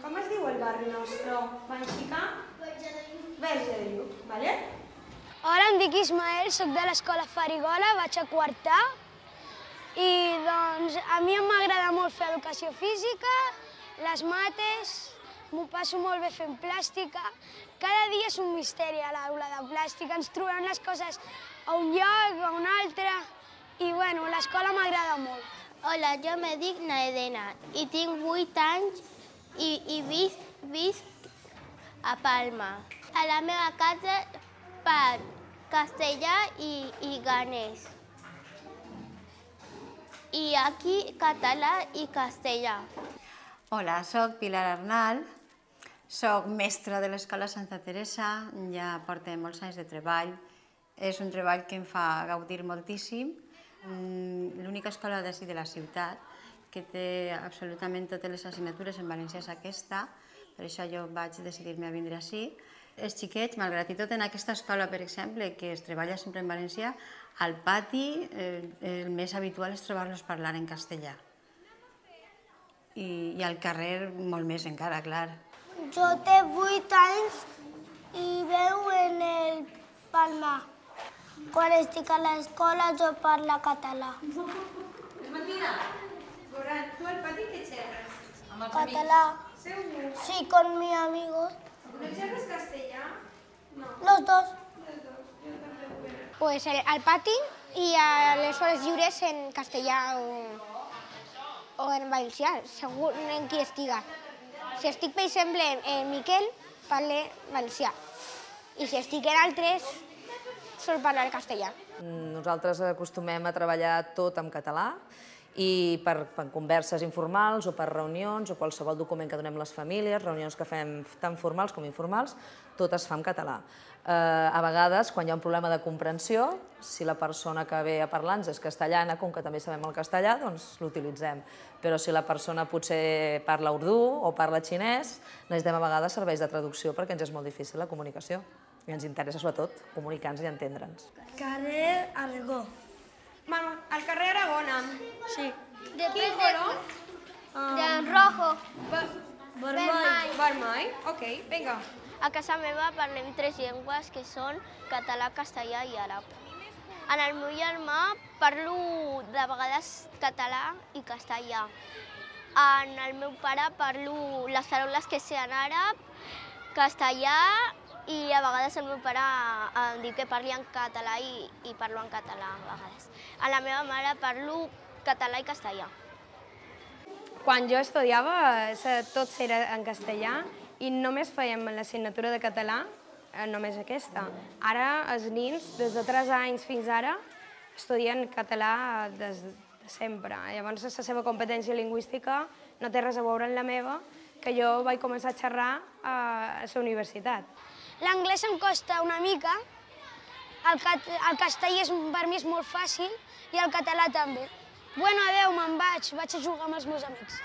Com es diu el barri nostre? Benxica? Verge de Lluc, vale? Hola, em dic Ismael, soc de l'escola Farigola, vaig a quart A. I doncs a mi m'agrada molt fer educació física, les mates, m'ho passo molt bé fent plàstica. Cada dia és un misteri a l'aula de plàstica, ens trobem les coses a un lloc, a un altre, i bueno, l'escola m'agrada molt. Hola, jo me dic Naedena i tinc 8 anys i visc a Palma. A la meva casa parlo castellà i ganès. I aquí català i castellà. Hola, soc Pilar Arnal, soc mestra de l'Escola Santa Teresa, ja porto molts anys de treball. És un treball que em fa gaudir moltíssim. L'única escola d'ací de la ciutat que té absolutament totes les assignatures en valencià és aquesta, per això jo vaig decidir-me a vindre ací. Els xiquets, malgrat i tot, en aquesta escola, per exemple, que es treballa sempre en valencià, al pati el més habitual és trobar-los parlar en castellà. I al carrer molt més encara, clar. Jo té 8 anys i veu en el Palma. Quan estic a l'escola jo parlo català. És mentida? Goran, tu al pati què xerres? Català. Segur? Sí, con mis amigos. No xerres castellà? No. Los dos. Pues al pati i a les hores lliures en castellà o en valencià, segur en qui estiga. Si estic, per exemple, en Miquel, parle valencià. I si estic en altres, sol parlar castellà. Nosaltres acostumem a treballar tot en català i per converses informals o per reunions o qualsevol document que donem les famílies, reunions que fem tant formals com informals, tot es fa en català. A vegades, quan hi ha un problema de comprensió, si la persona que ve a parlar-nos és castellana, com que també sabem el castellà, doncs l'utilitzem. Però si la persona potser parla urdú o parla xinès, necessitem a vegades serveis de traducció perquè ens és molt difícil la comunicació. I ens interessa, sobretot, comunicar-nos i entendre'ns. Carrer Aragó. Al carrer Aragona. Sí. Quin color? De rojo. Vermell. Vermell? Ok, vinga. A casa meva parlem 3 llengües que són català, castellà i àrab. En el meu germà parlo de vegades català i castellà. En el meu pare parlo les paraules que sé en àrab, castellà i a vegades el meu pare em diu que parli en català i parlo en català a vegades. A la meva mare parlo català i castellà. Quan jo estudiava, tot era en castellà i només fèiem l'assignatura de català, només aquesta. Ara els nins, des de 3 anys fins ara, estudien català des de sempre. Llavors la seva competència lingüística no té res a veure amb la meva, que jo vaig començar a xerrar a la universitat. L'anglès em costa una mica, el castellà per mi és molt fàcil i el català també. Bueno, adeu, me'n vaig a jugar amb els meus amics.